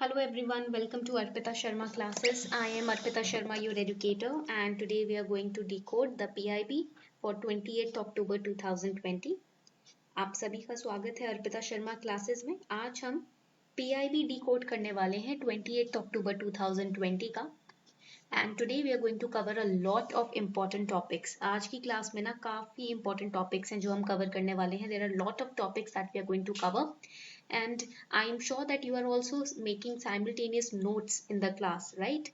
Hello everyone, welcome to Arpita Sharma classes. I am Arpita Sharma, your educator, and today we are going to decode the PIB for 28th October 2020. आप सभी का स्वागत है Arpita Sharma classes में। आज हम PIB decode करने वाले हैं 28th October 2020 का। And today we are going to cover a lot of important topics. आज की क्लास में ना काफी important topics हैं जो हम cover करने वाले हैं. There are a lot of topics that we are going to cover. And I am sure that you are also making simultaneous notes in the class, right?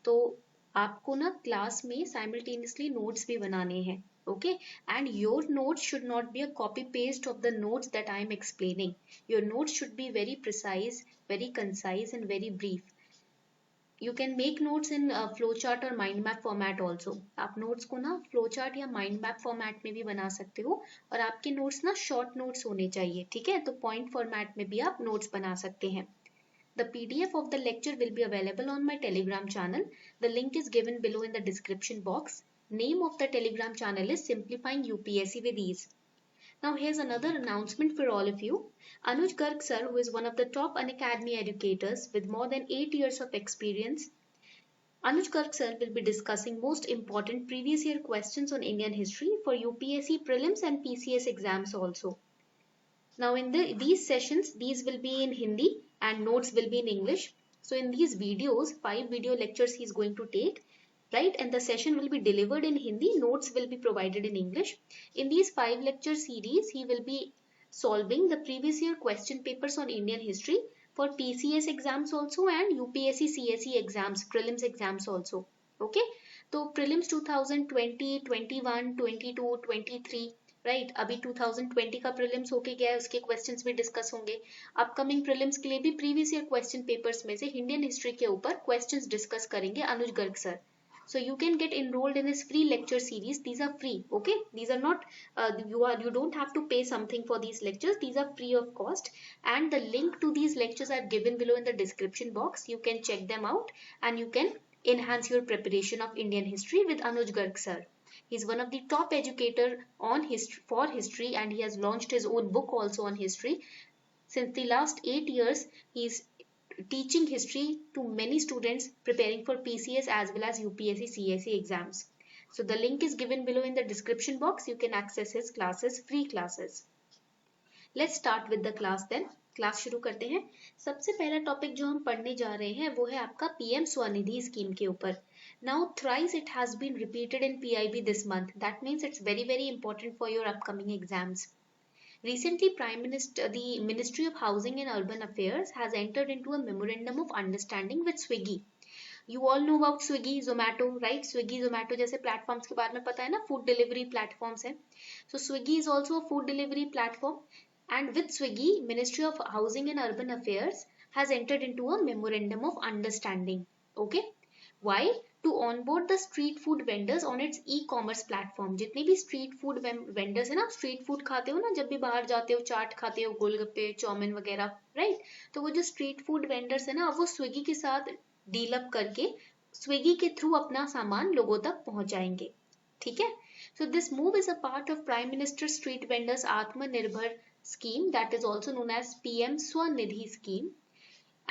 तो आपको ना क्लास में simultaneously notes भी बनाने हैं, okay? And your notes should not be a copy paste of the notes that I am explaining. Your notes should be very precise, very concise, and very brief. You can make notes in flowchart और mind map format also. आप notes को ना flowchart या mind map format में भी बना सकते हो और आपके notes ना short notes होने चाहिए, ठीक है? तो point format में भी आप notes बना सकते हैं. The PDF of the lecture will be available on my Telegram channel. The link is given below in the description box. Name of the Telegram channel is Simplifying UPSC with Ease. Now here's another announcement for all of you. Anuj Garg sir, who is one of the top Unacademy educators with more than 8 years of experience, Anuj Garg sir will be discussing most important previous year questions on Indian history for UPSC prelims and PCS exams also. Now in these sessions, these will be in Hindi and notes will be in English. So in these videos, 5 video lectures he is going to take, right? And the session will be delivered in Hindi, notes will be provided in English. In these 5 lecture series, he will be solving the previous year question papers on Indian history for PCS exams also and UPSC CSE exams, prelims exams also. Okay? So prelims 2020, 21, 22, 23, right अभी 2020 का prelims होके गया है, उसके questions भी discuss होंगे. Upcoming prelims के लिए भी प्रीवियस ईयर क्वेश्चन पेपर्स में से इंडियन हिस्ट्री के ऊपर क्वेश्चंस डिस्कस करेंगे Anuj Garg sir. So you can get enrolled in this free lecture series. These are free, okay? These are not, you don't have to pay something for these lectures. These are free of cost. And the link to these lectures are given below in the description box. You can check them out and you can enhance your preparation of Indian history with Anuj Garg sir. He is one of the top educator on history, for history, and he has launched his own book also on history. Since the last 8 years, he is teaching history to many students preparing for PCS as well as UPSC CSE exams. So the link is given below in the description box. You can access his classes, free classes. Let's start with the class then. Class शुरू करते हैं. सबसे पहला topic जो हम पढ़ने जा रहे हैं वो है आपका पीएम स्वनिधि स्कीम के ऊपर. Now thrice it has been repeated in PIB this month. That means it's very important for your upcoming exams. Recently, the Ministry of Housing and Urban Affairs has entered into a memorandum of understanding with Swiggy. You all know about Swiggy, Zomato, right? Swiggy, Zomato जैसे platforms के बारे में पता है ना, food delivery platforms हैं. So Swiggy is also a food delivery platform. And with Swiggy, Ministry of Housing and Urban Affairs has entered into a memorandum of understanding. Okay? Why? To onboard the street food vendors on its e-commerce platform. जितने भी street food vendors है ना, street food खाते हो ना, जब भी बाहर जाते हो, चाट खाते हो, गोलगप्पे, चाउमीन वगैरह, right? तो वो जो street food vendors है ना, वो स्विगी के साथ डील अप करके स्विगी के थ्रू अपना सामान लोगों तक पहुंचाएंगे. ठीक है? So this move is a part of Prime Minister Street Vendors Atmanirbhar scheme, that is also known as PM Swanidhi scheme.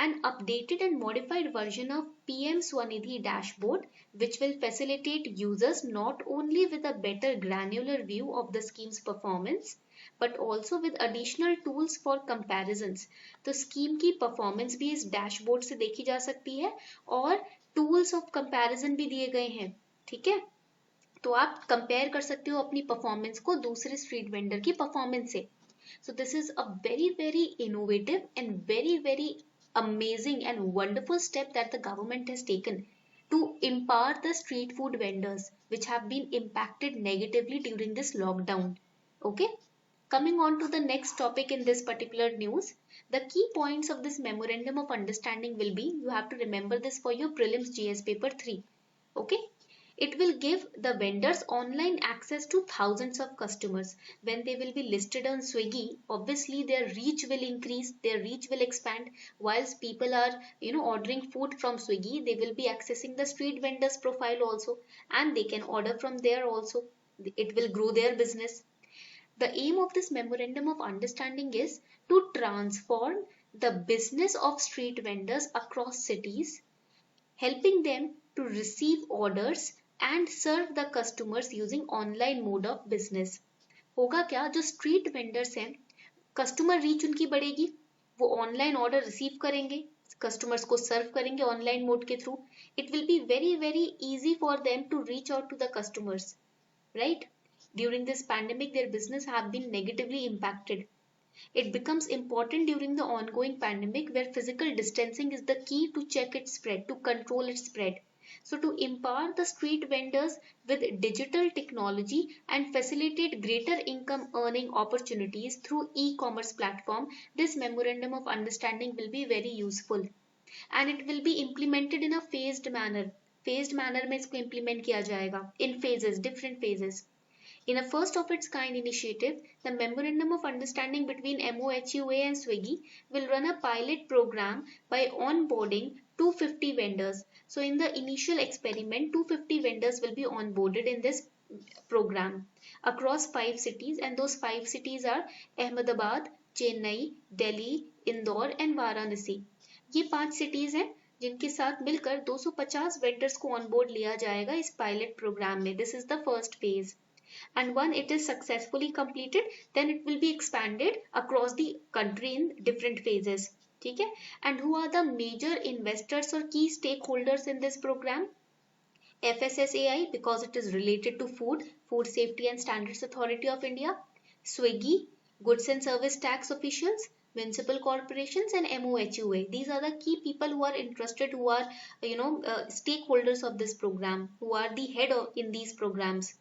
An updated and modified version of PM Swanidhi dashboard, which will facilitate users not only with a better granular view of the scheme's performance, but also with additional tools for comparisons. तो scheme की performance भी इस dashboard से देखी जा सकती है और टूल्स ऑफ कंपैरिजन भी दिए गए हैं. ठीक है? तो आप कंपेयर कर सकते हो अपनी परफॉर्मेंस को दूसरे स्ट्रीट वेंडर की परफॉर्मेंस से. So this is a very innovative and very amazing and wonderful step that the government has taken to empower the street food vendors which have been impacted negatively during this lockdown. Okay? Coming on to the next topic in this particular news, the key points of this memorandum of understanding will be, you have to remember this for your prelims GS paper 3. Okay? It will give the vendors online access to thousands of customers. When they will be listed on Swiggy, obviously their reach will increase, their reach will expand. Whilst people are, ordering food from Swiggy, they will be accessing the street vendors profile also, and they can order from there also. It will grow their business. The aim of this memorandum of understanding is to transform the business of street vendors across cities, helping them to receive orders and serve the customers using online mode of business. होगा क्या, जो street vendors हैं, customer reach उनकी बढ़ेगी, वो online order receive करेंगे, customers को serve करेंगे ऑनलाइन मोड के through. It will be very very easy for them to reach out to the customers, right? During this pandemic, their business have been negatively impacted. It becomes important during the ongoing pandemic where physical distancing is the key to check its spread, to control its spread. So to empower the street vendors with digital technology and facilitate greater income earning opportunities through e-commerce platform, this memorandum of understanding will be very useful. And it will be implemented in a phased manner. Phased manner में इसको implement किया जाएगा in phases, different phases. In a first of its kind initiative, the Memorandum of Understanding between MOHUA and Swiggy will run a pilot program by onboarding 250 vendors. So in the initial experiment, 250 vendors will be onboarded in this program across 5 cities, and those 5 cities are Ahmedabad, Chennai, Delhi, Indore and Varanasi. ये 5 cities हैं जिनके साथ मिलकर 250 vendors को onboard लिया जाएगा इस pilot program में. This is the first phase. And when it is successfully completed, then it will be expanded across the country in different phases. ठीक है? And who are the major investors or key stakeholders in this program? FSSAI, because it is related to Food Safety and Standards Authority of India. Swiggy, Goods and Service Tax officials, municipal corporations and MOHUA. These are the key people who are interested, who are stakeholders of this program, who are the head in these programs.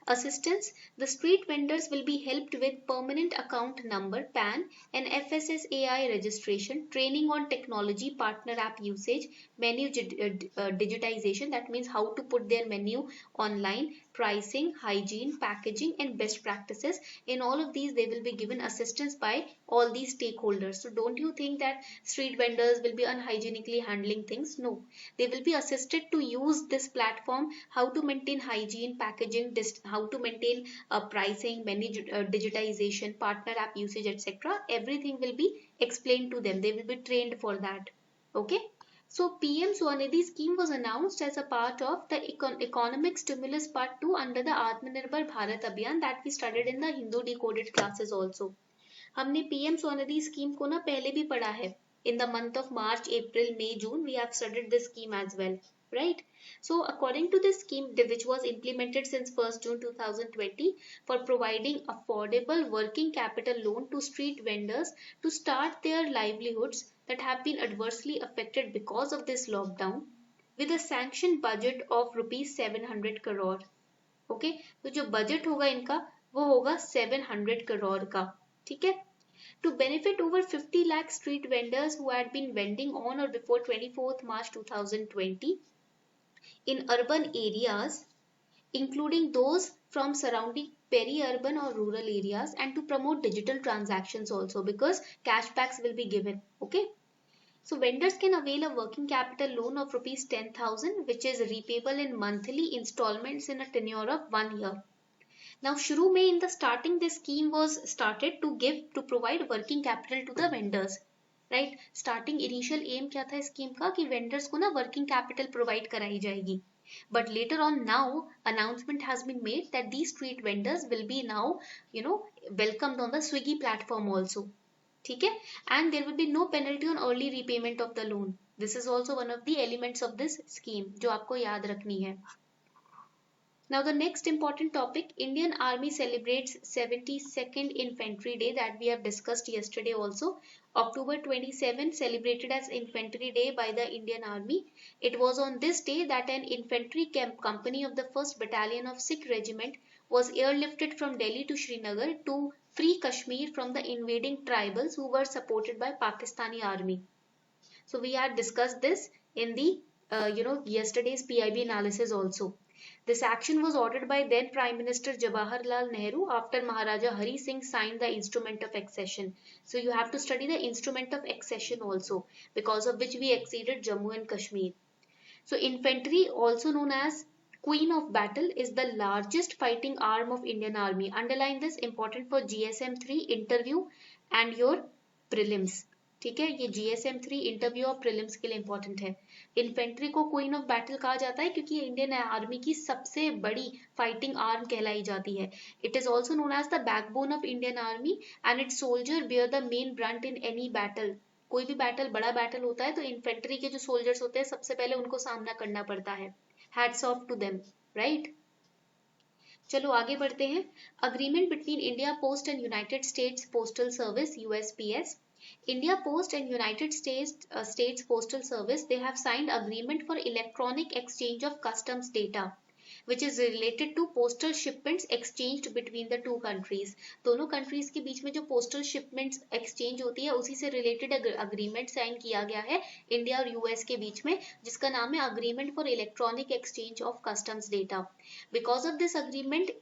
Assistance: the street vendors will be helped with permanent account number PAN and FSSAI registration, training on technology, partner app usage, menu digitization, that means how to put their menu online, pricing, hygiene, packaging and best practices. In all of these they will be given assistance by all these stakeholders. So don't you think that street vendors will be unhygienically handling things? No, they will be assisted to use this platform, how to maintain hygiene, packaging, how to maintain pricing, menu digitization, partner app usage, etc. Everything will be explained to them. They will be trained for that. Okay. So PM Swanidhi scheme was announced as a part of the economic stimulus part 2 under the Atmanirbhar Bharat Abhiyan that we studied in the Hindu decoded classes also. हमने PM Swanidhi scheme को ना पहले भी पढ़ा है. In the month of March, April, May, June, we have studied this scheme as well. Right? So according to this scheme, which was implemented since 1st June 2020 for providing affordable working capital loan to street vendors to start their livelihoods that have been adversely affected because of this lockdown, with a sanctioned budget of rupees 700 crore. Okay, तो जो budget होगा इनका वो होगा 700 crore का. ठीक है? To benefit over 50 lakh street vendors who had been vending on or before 24th March 2020 in urban areas, including those from surrounding peri-urban or rural areas, and to promote digital transactions also, because cashbacks will be given. Okay. So vendors can avail a working capital loan of rupees 10,000 which is repayable in monthly installments in a tenure of 1 year. Now शुरू में in the starting this scheme was started to provide working capital to the vendors. Right? Starting initial aim क्या था scheme का कि vendors को ना working capital provide कराई जाएगी. But later on now announcement has been made that these street vendors will be now welcomed on the Swiggy platform also. ठीक है? And there will be no penalty on early repayment of the loan. This is also one of the elements of this scheme जो आपको याद रखनी है. Now the next important topic, Indian Army celebrates 72nd Infantry Day that we have discussed yesterday also. October 27 celebrated as Infantry Day by the Indian Army. It was on this day that an infantry company of the 1st Battalion of Sikh Regiment was airlifted from Delhi to Srinagar to free Kashmir from the invading tribals who were supported by Pakistani Army. So we had discussed this in the yesterday's PIB analysis also. This action was ordered by then Prime Minister Jawaharlal Nehru after Maharaja Hari Singh signed the Instrument of Accession. So you have to study the Instrument of Accession also, because of which we acceded Jammu and Kashmir. So infantry, also known as Queen of Battle, is the largest fighting arm of Indian Army. Underline this, important for GSM 3 interview and your prelims. ठीक है, ये GSM-3 interview और prelims के लिए important है। Infantry को queen of battle कहा जाता है क्योंकि ये इंडियन आर्मी की सबसे बड़ी फाइटिंग आर्म कहलाई जाती है। It is also known as the backbone of Indian army and its soldier bear the main brunt in any battle. कोई भी बैटल, बड़ा बैटल होता है तो इन्फेंट्री के जो सोल्जर्स होते हैं सबसे पहले उनको सामना करना पड़ता है। Hats off to them, right. चलो आगे बढ़ते हैं। Agreement between India Post and United States Postal Service USPS. India Post and United States Postal Service, they have signed agreement for electronic exchange of customs data, which is related to postal shipments exchanged between the two countries. दोनों countries के बीच में जो postal shipments exchange होती है उसी से related agreement sign किया गया है India और US के बीच में, जिसका नाम है Agreement for Electronic Exchange of Customs Data. Because of this agreement,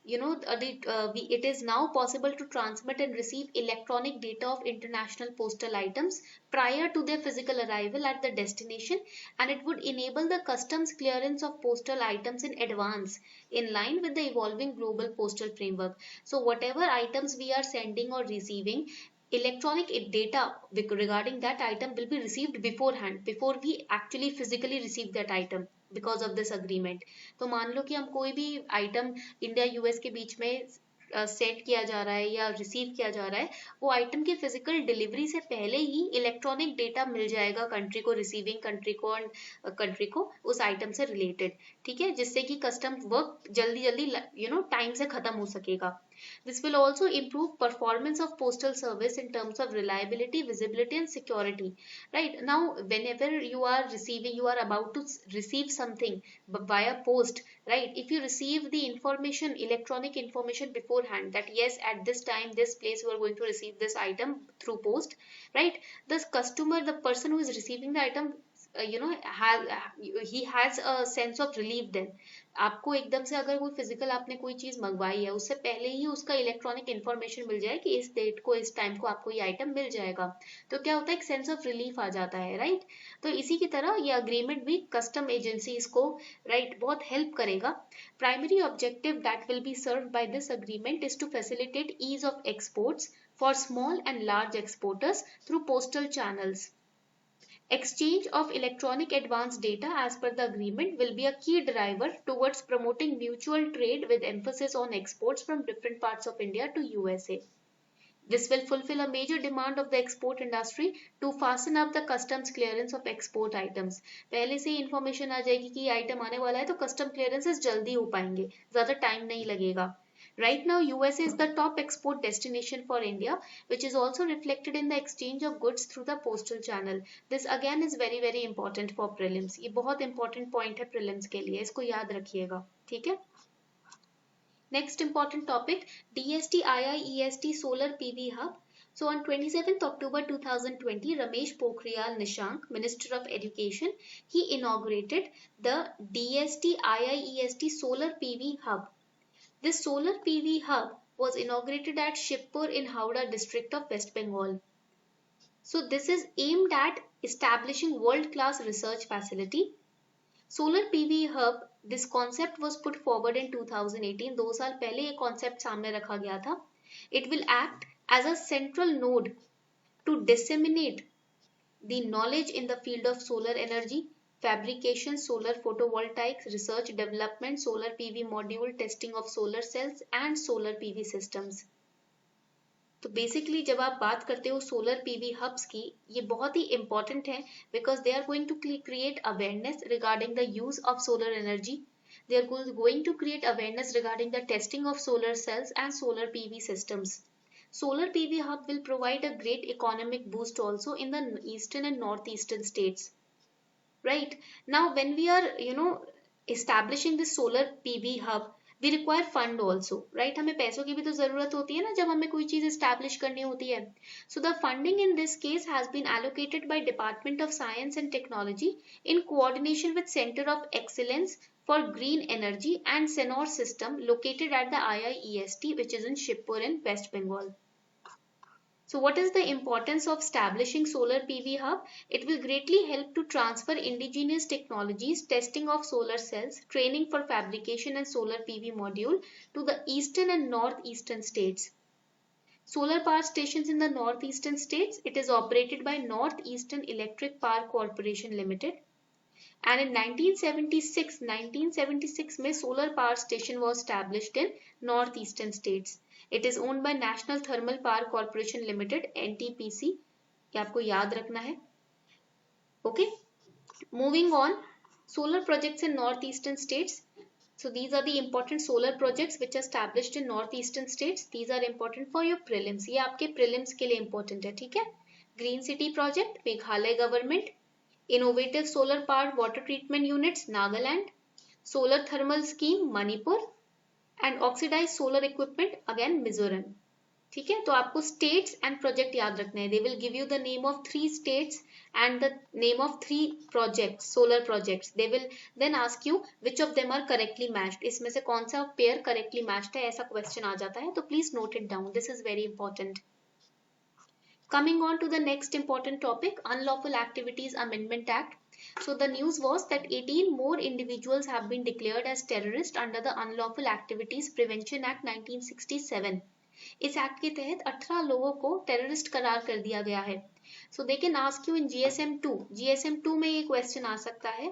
it is now possible to transmit and receive electronic data of international postal items prior to their physical arrival at the destination, and it would enable the customs clearance of postal items in advance in line with the evolving global postal framework. So whatever items we are sending or receiving, electronic data regarding that item will be received beforehand, before we actually physically receive that item, because of this agreement. तो मान लो कि हम कोई भी item India US के बीच में set किया जा रहा है या रिसीव किया जा रहा है, वो आइटम की फिजिकल डिलीवरी से पहले ही इलेक्ट्रॉनिक डेटा मिल जाएगा कंट्री को, रिसीविंग कंट्री को और कंट्री को उस आइटम से रिलेटेड, ठीक है, जिससे कि कस्टम वर्क जल्दी जल्दी टाइम से खत्म हो सकेगा. This will also improve performance of postal service in terms of reliability, visibility and security. Right now, whenever you are receiving, you are about to receive something via post, right? If you receive the information, electronic information beforehand, that yes, at this time, this place you are going to receive this item through post, right? The customer, the person who is receiving the item, he has a sense of relief then. आपको एकदम से अगर कोई physical आपने कोई चीज मंगवाई है, उससे पहले ही उसका इलेक्ट्रॉनिक इन्फॉर्मेशन मिल जाए कि इस डेट को, इस टाइम को आपको ये आइटम मिल जाएगा, तो क्या होता है, एक सेंस ऑफ रिलीफ आ जाता है, राइट. तो इसी की तरह ये अग्रीमेंट भी कस्टम एजेंसीज को, राइट, बहुत हेल्प करेगा. Primary objective that will be served by this agreement is to facilitate ease of exports for small and large exporters through postal channels. Exchange of electronic advance data as per the agreement will be a key driver towards promoting mutual trade with emphasis on exports from different parts of India to USA. This will fulfill a major demand of the export industry to fasten up the customs clearance of export items. पहले से ही information आ जाएगी कि ये item आने वाला है तो custom clearances जल्दी हो पाएंगे, ज़्यादा time नहीं लगेगा. Right now, USA is the top export destination for India, which is also reflected in the exchange of goods through the postal channel. This again is very very important for prelims. ये बहुत important point है prelims के लिए, इसको याद रखिएगा, ठीक है. Next important topic, DST-IIEST Solar PV Hub. So on 27th October 2020, Ramesh Pokhriyal Nishank, Minister of Education, he inaugurated the DST-IIEST Solar PV Hub. This solar PV hub was inaugurated at Shibpur in Howrah district of West Bengal. So this is aimed at establishing world-class research facility. Solar PV hub, this concept was put forward in 2018. 2 साल पहले ये concept सामने रखा गया था. It will act as a central node to disseminate the knowledge in the field of solar energy, fabrication, solar photovoltaics, research development, solar PV module, testing of solar cells and solar PV systems. तो basically जब आप बात करते हो solar PV hubs की, ये बहुत ही इंपॉर्टेंट है because they are going to create awareness regarding the use of solar energy. They are going to create awareness regarding the testing of solar cells and solar PV systems. Solar PV hub will provide a great economic boost also in the eastern and northeastern states. Right now, when we are establishing this solar PV hub, we require fund also, right? हमें पैसों की भी तो जरूरत होती है ना जब हमें कोई चीज establish करनी होती है. So the funding in this case has been allocated by Department of Science and Technology in coordination with Center of Excellence for Green Energy and Senor System located at the IIEST, which is in Shibpur in West Bengal. So what is the importance of establishing solar PV hub? It will greatly help to transfer indigenous technologies, testing of solar cells, training for fabrication and solar PV module to the eastern and northeastern states. Solar power stations in the northeastern states, it is operated by Northeastern Electric Power Corporation Limited. And in 1976 में solar power station was established in northeastern states. It is owned by National Thermal Power Corporation Limited, NTPC. ये आपको याद रखना है. Okay. Moving on, solar projects in northeastern states. So these are the important solar projects which are established in northeastern states. These are important for your prelims. ये आपके prelims के लिए important है, ठीक है? Green City Project, Meghalaya Government. Innovative Solar Powered Water Treatment Units, Nagaland. Solar Thermal Scheme, Manipur. And Oxidized Solar Equipment, again Mizoram. ठीक है, तो आपको states and project याद रखना है. They will give you the name of 3 states and the name of 3 projects, solar projects. They will then ask you which of them are correctly matched. इसमें से कौन सा pair correctly matched है, ऐसा question आ जाता है, तो please note it down. This is very important. Coming on to the next important topic, Unlawful Activities Amendment Act. So the news was that 18 more individuals have been declared as terrorists under the Unlawful Activities Prevention Act 1967. इस act के तहत 18 लोगों को terrorist करार कर दिया गया है. So they can ask you in GSM2 में ये क्वेश्चन आ सकता है.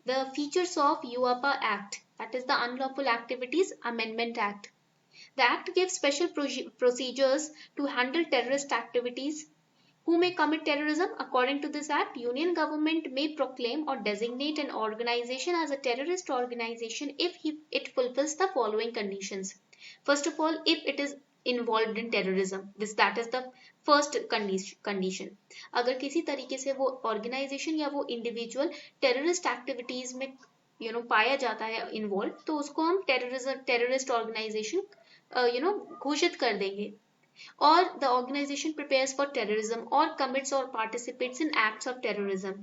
The features of UAPA act, that is the unlawful activities amendment act. The act gives special procedures to handle terrorist activities. Who may commit terrorism? According to this act, Union government may proclaim or designate an organization as a terrorist organization if it fulfills the following conditions. First of all, if it is involved in terrorism, that is the first condition. अगर किसी तरीके से वो organization या वो individual terrorist activities में पाया जाता है involved, तो उसको हम terrorist organization घोषित कर देंगे. Or the organization prepares for terrorism or commits or participates in acts of terrorism.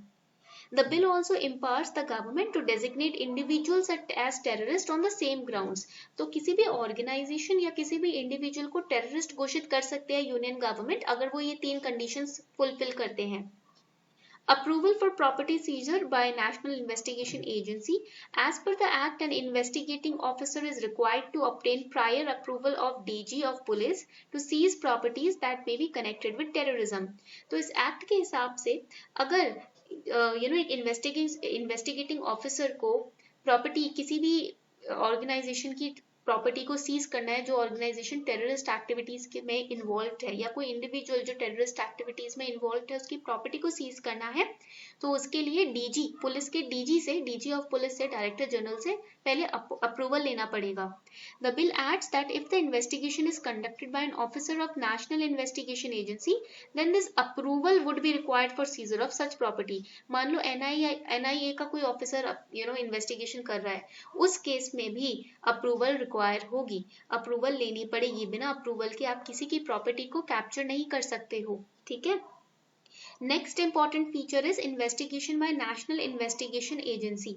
The bill also empowers the government to designate individuals as terrorists on the same grounds. तो किसी भी organization या किसी भी individual को terrorist घोषित कर सकते हैं union government अगर वो ये 3 conditions fulfill करते हैं. Approval for property seizure by National Investigation Agency. As per the Act, an investigating officer is required to obtain prior approval of DG of Police to seize properties that may be connected with terrorism. तो इस Act के हिसाब से अगर एक investigating officer को property किसी भी organization की प्रॉपर्टी को सीज करना है जो ऑर्गेनाइजेशन टेररिस्ट एक्टिविटीज में इन्वॉल्व है, या कोई इंडिविजुअल जो टेररिस्ट एक्टिविटीज में इन्वॉल्व है उसकी प्रॉपर्टी को सीज करना है, तो उसके लिए डीजी पुलिस के डीजी ऑफ पुलिस से डायरेक्टर जनरल से पहले अप्रूवल लेना पड़ेगा. The bill adds that if the investigation is conducted by an officer of National Investigation Agency then this approval would be required for seizure of such property. मान लो NIA का कोई officer investigation कर रहा है, उस केस में भी अप्रूवल रिक्वायर होगी, अप्रूवल लेनी पड़ेगी. बिना अप्रूवल के आप किसी की प्रॉपर्टी को कैप्चर नहीं कर सकते हो, ठीक है. Next important feature is investigation by National Investigation Agency.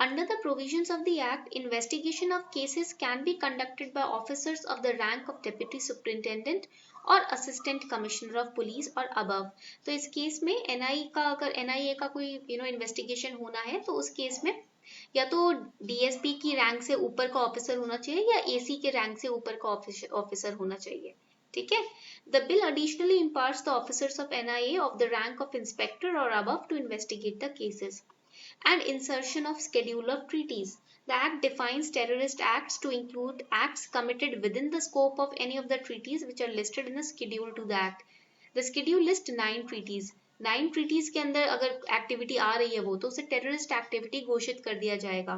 Under the provisions of the Act, investigation of cases can be conducted by officers of the rank of Deputy Superintendent और Assistant Commissioner of Police और above. तो इस case में अगर NIA का कोई investigation होना है तो उस केस में या तो DSP की रैंक से ऊपर का ऑफिसर होना चाहिए या AC के रैंक से ऊपर का ऑफिसर होना चाहिए, ठीक है. The bill additionally empowers the officers of NIA of the rank of inspector or above to investigate the cases. And insertion of schedule of treaties. The Act defines terrorist acts to include acts committed within the scope of any of the treaties which are listed in the schedule to the Act. The schedule lists 9 treaties. 9 treaties के अंदर अगर activity आ रही है वो तो उसे terrorist activity घोषित कर दिया जाएगा.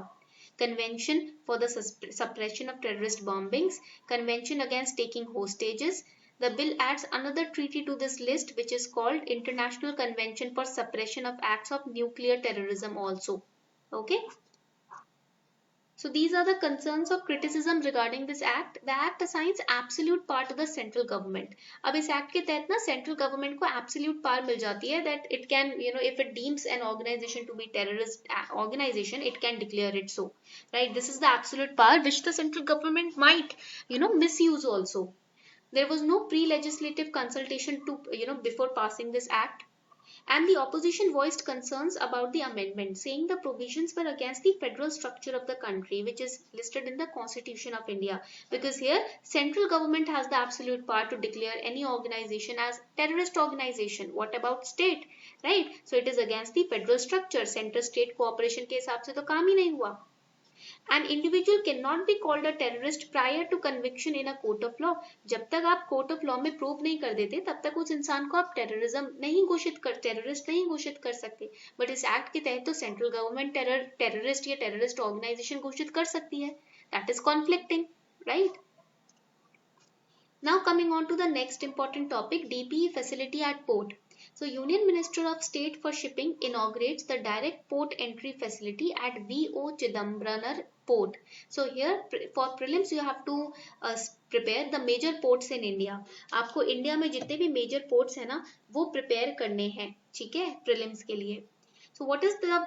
Convention for the suppression of terrorist bombings, Convention against taking hostages. The bill adds another treaty to this list which is called International Convention for Suppression of Acts of Nuclear Terrorism also. Okay. So these are the concerns of criticism regarding this act. The act assigns absolute power to the central government. अब इस act के तहत ना central government को absolute power मिल जाती है that it can, if it deems an organization to be terrorist organization, it can declare it so. Right? This is the absolute power which the central government might, misuse also. There was no pre-legislative consultation to, before passing this act. And the opposition voiced concerns about the amendment, saying the provisions were against the federal structure of the country, which is listed in the Constitution of India. Because here, central government has the absolute power to declare any organization as terrorist organization. What about state, right? So it is against the federal structure. Center-state cooperation के हिसाब से तो काम ही नहीं हुआ. An individual cannot be called a terrorist prior to conviction in a court of law. जब तक आप कोर्ट ऑफ लॉ में प्रूव नहीं कर देते तब तक उस इंसान को आप टेररिस्ट नहीं घोषित कर सकते. बट इस एक्ट के तहत तो सेंट्रल गवर्नमेंट टेररिस्ट या टेररिस्ट ऑर्गेनाइजेशन घोषित कर सकती है. That is conflicting, right? Now coming on to the next important topic, DPE facility at port. So Union Minister of State for Shipping inaugurates the direct port entry facility at VO Chidambaram Port. So here for prelims you have to prepare the major ports in India. आपको India में जितने भी major ports है ना वो prepare करने हैं, ठीक है, prelims के लिए. So what is the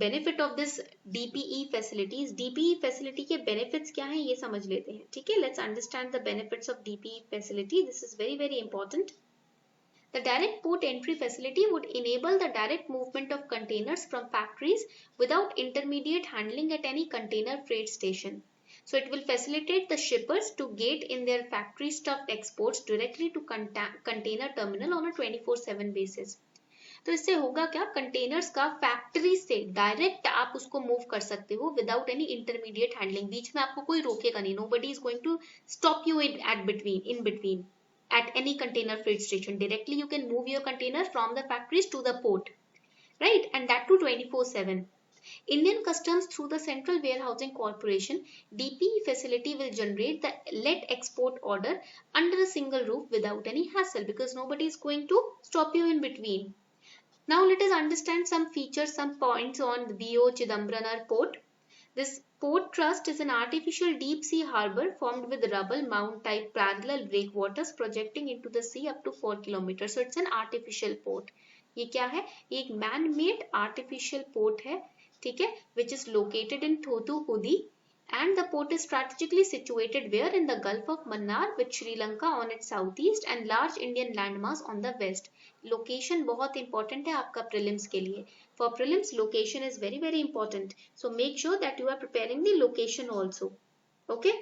benefit of this DPE facilities? DPE facility के benefits क्या हैं ये समझ लेते हैं, ठीक है? Let's understand the benefits of DPE facility. This is very very important. The direct port entry facility would enable the direct movement of containers from factories without intermediate handling at any container freight station. So it will facilitate the shippers to gate in their factory stuffed exports directly to container terminal on a 24/7 basis. तो इससे होगा क्या, containers का factory से direct आप उसको move कर सकते हो विदाउट एनी इंटरमीडिएट हैंडलिंग. बीच में आपको कोई रोकेगा नहीं. Nobody is going to stop you in between at any container freight station. Directly you can move your container from the factories to the port, right? And that too 24/7. Indian Customs through the Central Warehousing Corporation DPE facility will generate the let export order under a single roof without any hassle, because nobody is going to stop you in between. Now let us understand some features, some points on VO Chidambaram Port. This port trust is an artificial deep sea harbour formed with rubble mound type parallel breakwaters projecting into the sea up to 4 kilometers. So it's an artificial port. ये क्या है? ये एक man-made artificial port है, ठीक है, which is located in Thoothukudi. And the port is strategically situated where? In the Gulf of Mannar with Sri Lanka on its southeast and large Indian landmass on the west. Location बहुत important है आपका prelims के लिए. For prelims, location is very very important. So make sure that you are preparing the location also. Okay.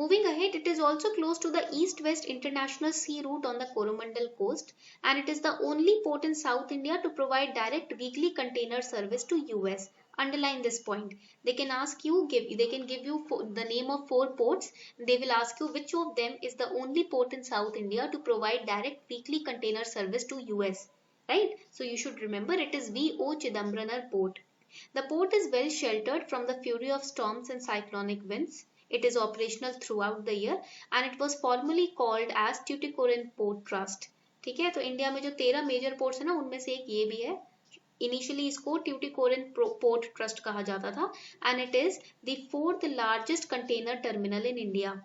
Moving ahead, it is also close to the east-west international sea route on the Coromandel coast, and it is the only port in South India to provide direct weekly container service to US. Underline this point. They can ask you, they can give you the name of 4 ports. They will ask you which of them is the only port in South India to provide direct weekly container service to US. Right? So you should remember it is VO Chidambaram Port. The port is well sheltered from the fury of storms and cyclonic winds. It is operational throughout the year and it was formerly called as Tuticorin Port Trust. ठीक है, तो India में जो 13 major ports है ना उनमें से एक ये भी है. इनिशियली इसको ट्यूटिकोरिन पोर्ट ट्रस्ट कहा जाता था and it is the 4th largest container terminal in India.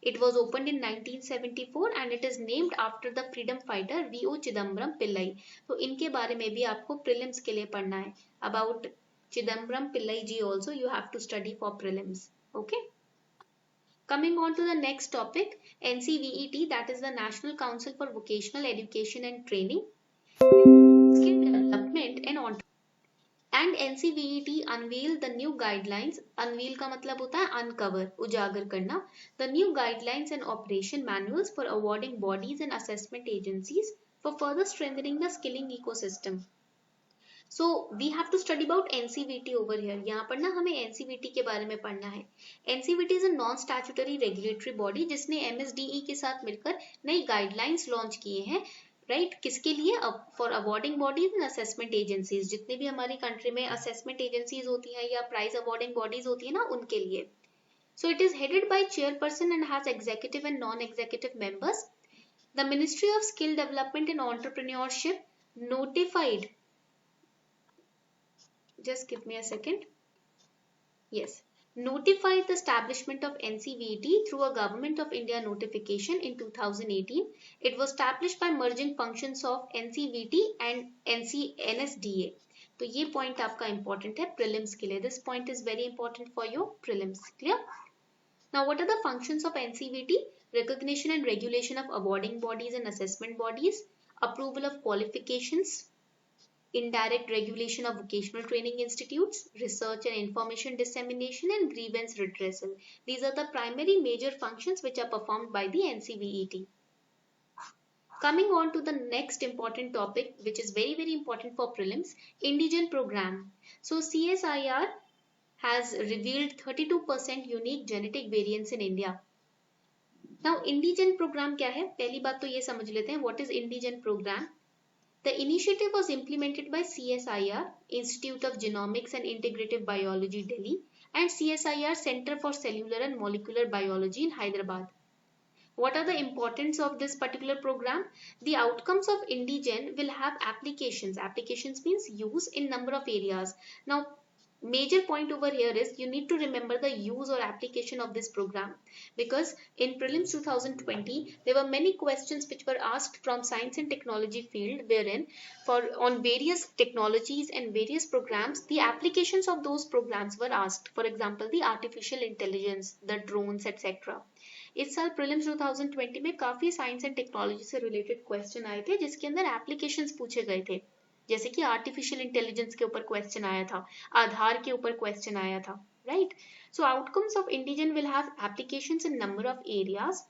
It was opened in 1974 and it is named after the freedom fighter V.O. Chidambaram Pillai. तो इनके बारे में भी आपको prelims के लिए पढ़ना है. About Chidambaram Pillai ji also you have to study for prelims. Okay. Coming on to the next topic, NCVET, that is the National Council for Vocational Education and Training, Skill Development and NCVET unveil the new guidelines. Unveil का मतलब होता है uncover, उजागर करना. The new guidelines and operation manuals for awarding bodies and assessment agencies for further strengthening the skilling ecosystem. So we have to study about NCVT over here. यहाँ पर ना हमें NCVT के बारे में पढ़ना है. NCVT is a non-statutory regulatory body जिसने MSDE के साथ मिलकर नई guidelines launch किए हैं. राइट किसके लिए? For awarding bodies and assessment agencies. जितने भी हमारी कंट्री में असेसमेंट एजेंसीज होती हैं या प्राइज अवार्डिंग बॉडीज होती है ना उनके लिए. So it is headed by chairperson and has executive and non executive members. The ministry of skill development and entrepreneurship notified, just give me a second, yes, notified the establishment of NCVT through a Government of India notification in 2018. It was established by merging functions of NCVT and NSDA. तो ये point आपका important है prelims के लिए. This point is very important for your prelims. Clear? Now what are the functions of NCVT? recognition and regulation of awarding bodies and assessment bodies, approval of qualifications, indirect regulation of vocational training institutes, research and information dissemination, and grievance redressal. These are the primary major functions which are performed by the NCVET. Coming on to the next important topic, which is very important for prelims, Indigen program. So CSIR has revealed 32% unique genetic variants in India. Now Indigen program क्या है? पहली बात तो ये समझ लेते हैं, what is Indigen program? The initiative was implemented by CSIR, Institute of Genomics and Integrative Biology, Delhi, and CSIR Center for Cellular and Molecular Biology in Hyderabad. What are the importance of this particular program? The outcomes of Indigen will have applications. Applications means use in number of areas. Now, major point over here is you need to remember the use or application of this program, because in prelims 2020 there were many questions which were asked from science and technology field, wherein on various technologies and various programs the applications of those programs were asked. For example, the artificial intelligence, the drones, etc. इस साल prelims 2020 में काफी science and technology से related question आए थे जिसके अंदर applications पूछे गए थे, जैसे कि आर्टिफिशियल इंटेलिजेंस के ऊपर क्वेश्चन आया था, आधार के ऊपर क्वेश्चन आया था, right? So outcomes of IndiGen will have applications in number of areas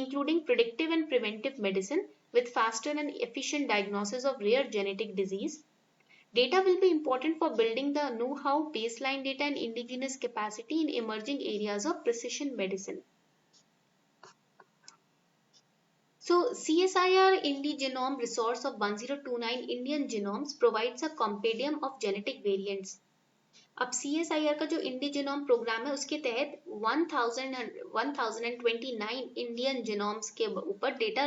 including predictive and preventive medicine with faster and efficient diagnosis of rare genetic disease. Data will be important for building the know-how, baseline data and indigenous capacity in emerging areas of precision medicine. So CSIR Indigenome resource of 1029 Indian genomes provides a compendium of genetic variants. अब CSIR का जो इंडिजिनोम programme है उसके तहत 1029 Indian genomes के ऊपर data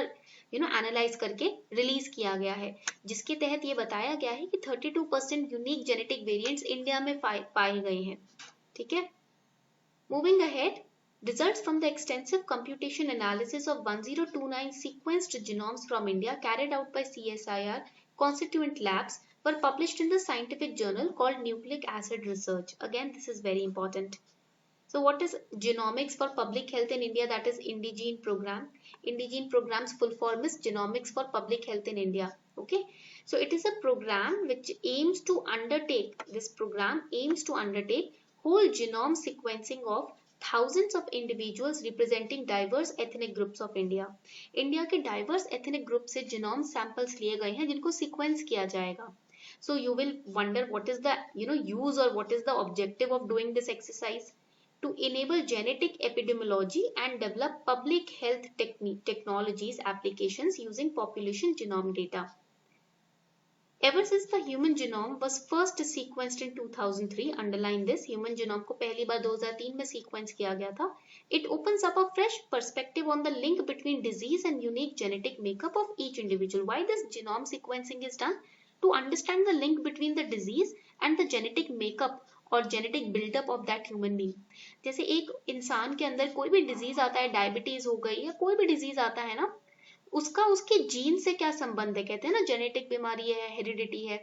analyse करके release किया गया है, जिसके तहत ये बताया गया है कि 32% यूनिक जेनेटिक वेरिएंट्स इंडिया में पाए गए हैं. ठीक है, moving ahead, results from the extensive computation analysis of 1029 sequenced genomes from India carried out by CSIR constituent labs were published in the scientific journal called Nucleic Acid Research. Again, this is very important. So what is genomics for public health in India? That is Indigene program. Indigene program's full form is Genomics for Public Health in India. Okay. So it is a program which aims to undertake whole genome sequencing of thousands of individuals representing diverse ethnic groups of India. India के diverse ethnic group से genome samples लिए गए हैं जिनको sequence किया जाएगा. So you will wonder what is the use or what is the objective of doing this exercise? To enable genetic epidemiology and develop public health technologies applications using population genome data. Ever since the human genome was first sequenced in 2003, underline this, human genome को पहली बार 2003 में sequence किया गया था. It opens up a fresh perspective on the link between disease and unique genetic makeup of each individual. Why this genome sequencing is done? To understand the link between the disease and the genetic makeup और genetic buildup of that human being. जैसे एक इंसान के अंदर कोई भी disease आता है, डायबिटीज हो गई या कोई भी डिजीज आता है ना, उसका उसके जीन से क्या संबंध है? कहते हैं ना जेनेटिक बीमारी है, हेरिडिटी है.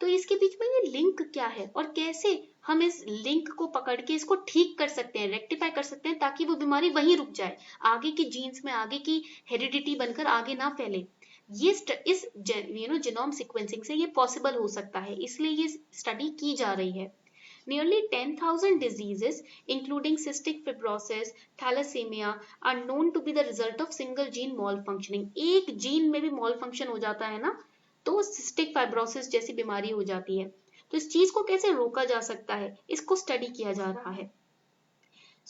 तो इसके बीच में ये लिंक क्या है और कैसे हम इस लिंक को पकड़ के इसको ठीक कर सकते हैं, रेक्टिफाई कर सकते हैं, ताकि वो बीमारी वहीं रुक जाए, आगे की जीन्स में आगे की हेरिडिटी बनकर आगे ना फैले. ये इस जीनोम सीक्वेंसिंग से ये पॉसिबल हो सकता है, इसलिए ये स्टडी की जा रही है. Nearly 10,000 diseases, including cystic fibrosis, thalassemia, are known to be the result of single gene malfunctioning. एक जीन में भी malfunction हो जाता है ना, तो cystic fibrosis जैसी बीमारी हो जाती है. तो इस चीज को कैसे रोका जा सकता है, इसको स्टडी किया जा रहा है.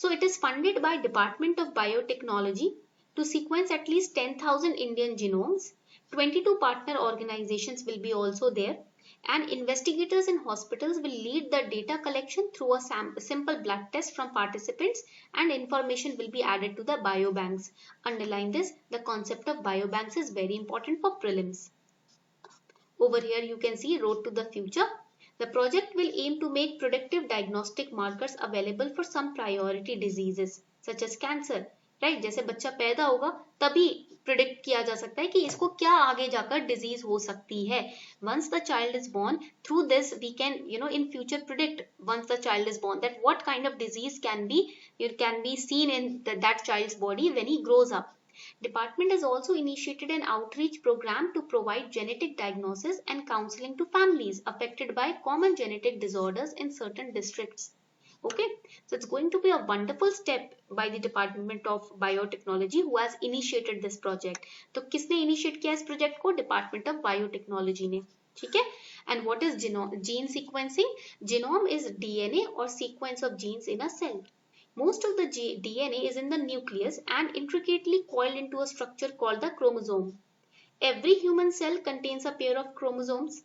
So it is funded by Department of Biotechnology to sequence at least 10,000 Indian genomes. 22 partner organizations will be also there. And investigators in hospitals will lead the data collection through a simple blood test from participants, and information will be added to the biobanks. Underline this, the concept of biobanks is very important for prelims. Over here you can see Road to the Future. The project will aim to make predictive diagnostic markers available for some priority diseases such as cancer. Right? जैसे बच्चा पैदा होगा तभी predict किया जा सकता है कि इसको क्या आगे जाकर डिजीज हो सकती है. Once the child is born, through this we can, in future predict, once the child is born, that what kind of disease can be seen in that child's body when he grows up. Department has also initiated an outreach program to provide genetic diagnosis and counseling to families affected by common genetic disorders in certain districts. Okay, so it's going to be a wonderful step by the Department of Biotechnology who has initiated this project. तो किसने initiate किया इस project को? Department of Biotechnology ने. ठीक है. And what is gene sequencing? Genome is DNA or sequence of genes in a cell. Most of the DNA is in the nucleus and intricately coiled into a structure called the chromosome. Every human cell contains a pair of chromosomes.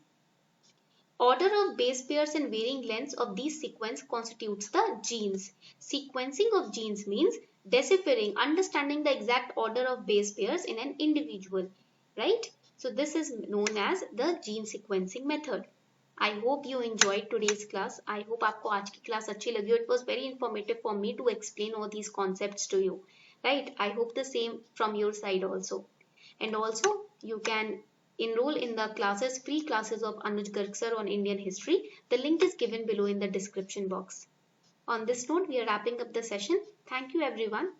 Order of base pairs and varying lengths of these sequence constitutes the genes. Sequencing of genes means deciphering, understanding the exact order of base pairs in an individual, right? So this is known as the gene sequencing method. I hope you enjoyed today's class. I hope आपको आज की class अच्छी लगी. It was very informative for me to explain all these concepts to you, right? I hope the same from your side also. And also you can enroll in the free classes of Anuj Garg sir on Indian history. The link is given below in the description box. On this note, we are wrapping up the session. Thank you everyone.